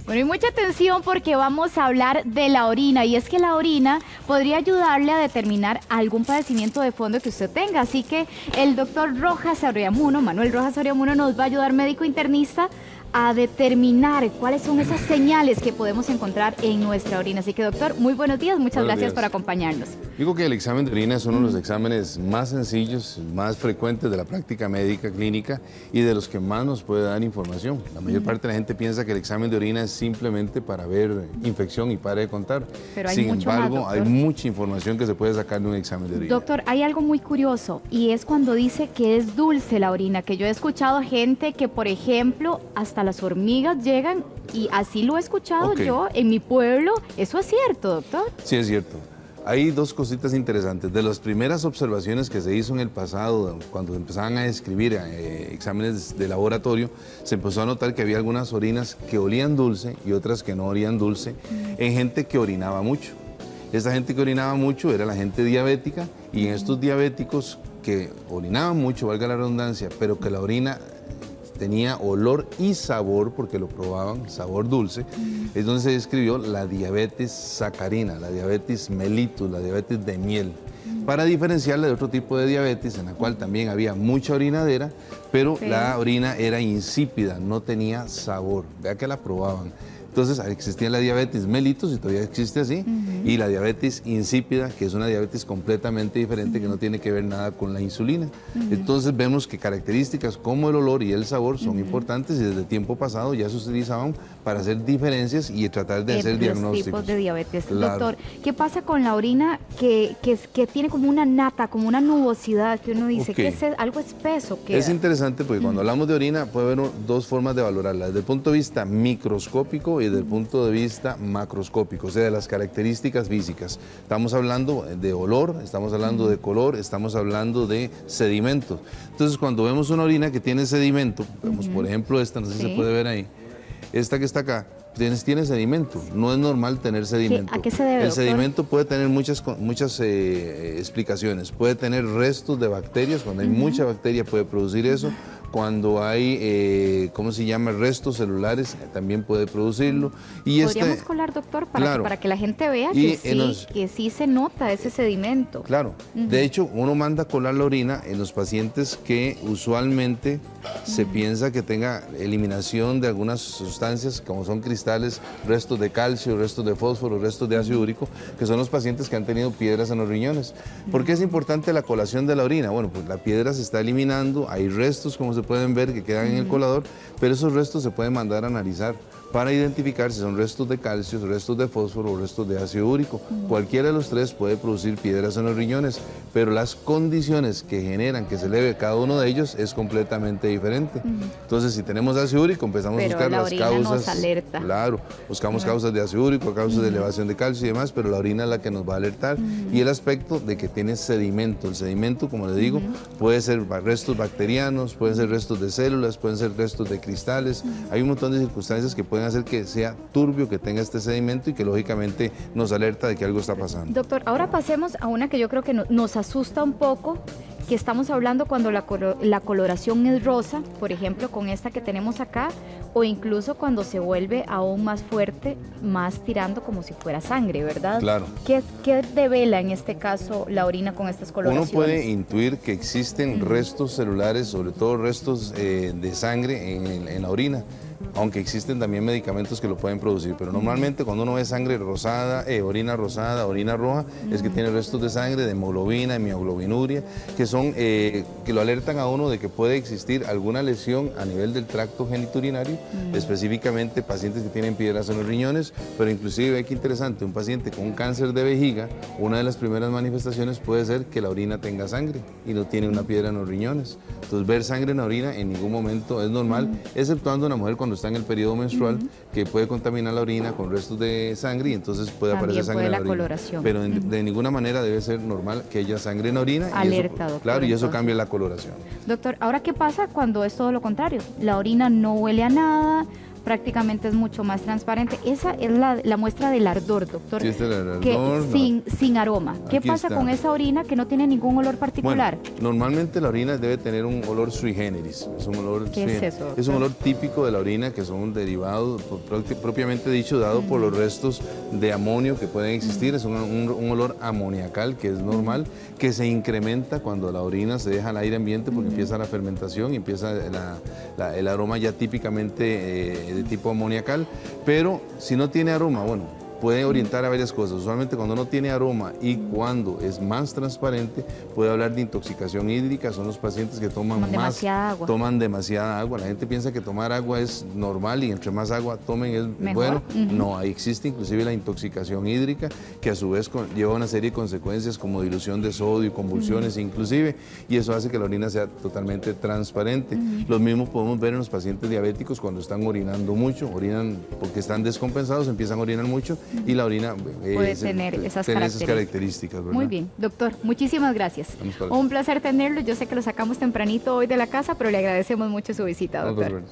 Bueno, y mucha atención porque vamos a hablar de la orina, y es que la orina podría ayudarle a determinar algún padecimiento de fondo que usted tenga, así que el doctor Rojas Oriamuno, Manuel Rojas Oriamuno, nos va a ayudar, médico internista, a determinar cuáles son esas señales que podemos encontrar en nuestra orina. Así que, doctor, muy buenos días, muchas gracias por acompañarnos. Digo que el examen de orina es uno de los exámenes más sencillos, más frecuentes de la práctica médica clínica y de los que más nos puede dar información. La mayor parte de la gente piensa que el examen de orina es simplemente para ver infección y para de contar. Pero hay Sin mucho embargo, más, hay mucha información que se puede sacar de un examen de orina. Doctor, hay algo muy curioso y es cuando dice que es dulce la orina, que yo he escuchado gente que, por ejemplo, hasta las hormigas llegan, y así lo he escuchado yo en mi pueblo. ¿Eso es cierto, doctor? Sí, es cierto. Hay dos cositas interesantes. De las primeras observaciones que se hizo en el pasado, cuando empezaban a escribir exámenes de laboratorio, se empezó a notar que había algunas orinas que olían dulce y otras que no olían dulce en gente que orinaba mucho. Esta gente que orinaba mucho era la gente diabética, y en estos diabéticos que orinaban mucho, valga la redundancia, pero que la orina tenía olor y sabor, porque lo probaban, sabor dulce, es donde se describió la diabetes sacarina, la diabetes mellitus, la diabetes de miel, para diferenciarla de otro tipo de diabetes en la cual también había mucha orinadera, pero la orina era insípida, no tenía sabor. Vea que la probaban. Entonces existía la diabetes mellitus, y todavía existe así, y la diabetes insípida, que es una diabetes completamente diferente, que no tiene que ver nada con la insulina. Entonces vemos que características como el olor y el sabor son importantes, y desde tiempo pasado ya se utilizaban para hacer diferencias y tratar de hacer diagnósticos. Tipos de diabetes. Claro. Doctor, ¿qué pasa con la orina que tiene como una nata, como una nubosidad, que uno dice que es algo espeso? Es interesante porque cuando hablamos de orina puede haber dos formas de valorarla: desde el punto de vista microscópico y desde el punto de vista macroscópico, o sea, de las características físicas. Estamos hablando de olor, estamos hablando de color, estamos hablando de sedimentos. Entonces, cuando vemos una orina que tiene sedimento, vemos por ejemplo esta, no sé si se puede ver ahí, esta que está acá, tiene sedimento. No es normal tener sedimento. ¿A qué se debe, El doctor? sedimento puede tener muchas explicaciones. Puede tener restos de bacterias. Cuando hay mucha bacteria puede producir eso. Cuando hay, ¿cómo se llama?, restos celulares, también puede producirlo. Y ¿Podríamos colar, doctor, para que la gente vea que sí se nota ese sedimento? Claro. De hecho, uno manda a colar la orina en los pacientes que usualmente se piensa que tenga eliminación de algunas sustancias, como son cristales, restos de calcio, restos de fósforo, restos de ácido úrico, que son los pacientes que han tenido piedras en los riñones. ¿Por qué es importante la colación de la orina? Bueno, pues la piedra se está eliminando, hay restos, como se pueden ver, que quedan en el colador, pero esos restos se pueden mandar a analizar para identificar si son restos de calcio, restos de fósforo o restos de ácido úrico. Cualquiera de los tres puede producir piedras en los riñones, pero las condiciones que generan que se eleve cada uno de ellos es completamente diferente. Entonces, si tenemos ácido úrico, empezamos a buscar las causas. Nos alerta. Claro, buscamos causas de ácido úrico, causas de elevación de calcio y demás, pero la orina es la que nos va a alertar. Y el aspecto de que tiene sedimento. El sedimento, como le digo, puede ser restos bacterianos, pueden ser restos de células, pueden ser restos de cristales. Hay un montón de circunstancias que pueden hacer que sea turbio, que tenga este sedimento, y que lógicamente nos alerta de que algo está pasando. Doctor, ahora pasemos a una que yo creo que nos asusta un poco, que estamos hablando cuando la coloración es rosa, por ejemplo, con esta que tenemos acá, o incluso cuando se vuelve aún más fuerte, más tirando como si fuera sangre, ¿verdad? Claro. ¿Qué devela en este caso la orina con estas coloraciones? Uno puede intuir que existen restos celulares, sobre todo restos de sangre en la orina, aunque existen también medicamentos que lo pueden producir, pero normalmente cuando uno ve sangre rosada, orina rosada, orina roja, es que tiene restos de sangre, de hemoglobina, de mioglobinuria, que son que lo alertan a uno de que puede existir alguna lesión a nivel del tracto genitourinario, específicamente pacientes que tienen piedras en los riñones, pero inclusive, ve qué interesante, un paciente con cáncer de vejiga, una de las primeras manifestaciones puede ser que la orina tenga sangre y no tiene una piedra en los riñones. Entonces, ver sangre en la orina en ningún momento es normal, exceptuando una mujer cuando está en el periodo menstrual, que puede contaminar la orina con restos de sangre, y entonces puede aparecer sangre en la orina. Coloración. Pero de ninguna manera debe ser normal que haya sangre en la orina. Alerta, doctor. Claro, y eso cambia la coloración. Doctor, ¿ahora qué pasa cuando es todo lo contrario? La orina no huele a nada, prácticamente es mucho más transparente. Esa es la muestra del ardor, doctor. Sí, este es el que ardor, sin aroma. ¿Qué Aquí pasa está. con esa orina que no tiene ningún olor particular? Bueno, normalmente la orina debe tener un olor sui generis. Es un olor, ¿Qué es eso, doctor? Es un olor típico de la orina, que son un derivado, propiamente dicho, dado por los restos de amonio que pueden existir. Es un olor amoniacal, que es normal, que se incrementa cuando la orina se deja al aire ambiente porque empieza la fermentación y empieza el aroma ya típicamente de tipo amoniacal. Pero si no tiene aroma, bueno, puede orientar a varias cosas. Usualmente cuando no tiene aroma y cuando es más transparente, puede hablar de intoxicación hídrica. Son los pacientes que toman toman demasiada agua. La gente piensa que tomar agua es normal y entre más agua tomen es mejor. bueno. No, ahí existe inclusive la intoxicación hídrica, que a su vez lleva una serie de consecuencias como dilución de sodio y convulsiones inclusive, y eso hace que la orina sea totalmente transparente. Lo mismo podemos ver en los pacientes diabéticos cuando están orinando mucho, orinan porque están descompensados, empiezan a orinar mucho, y la orina puede tener esas características, ¿verdad? Muy bien, doctor, muchísimas gracias. Un placer tenerlo. Yo sé que lo sacamos tempranito hoy de la casa, pero le agradecemos mucho su visita, doctor.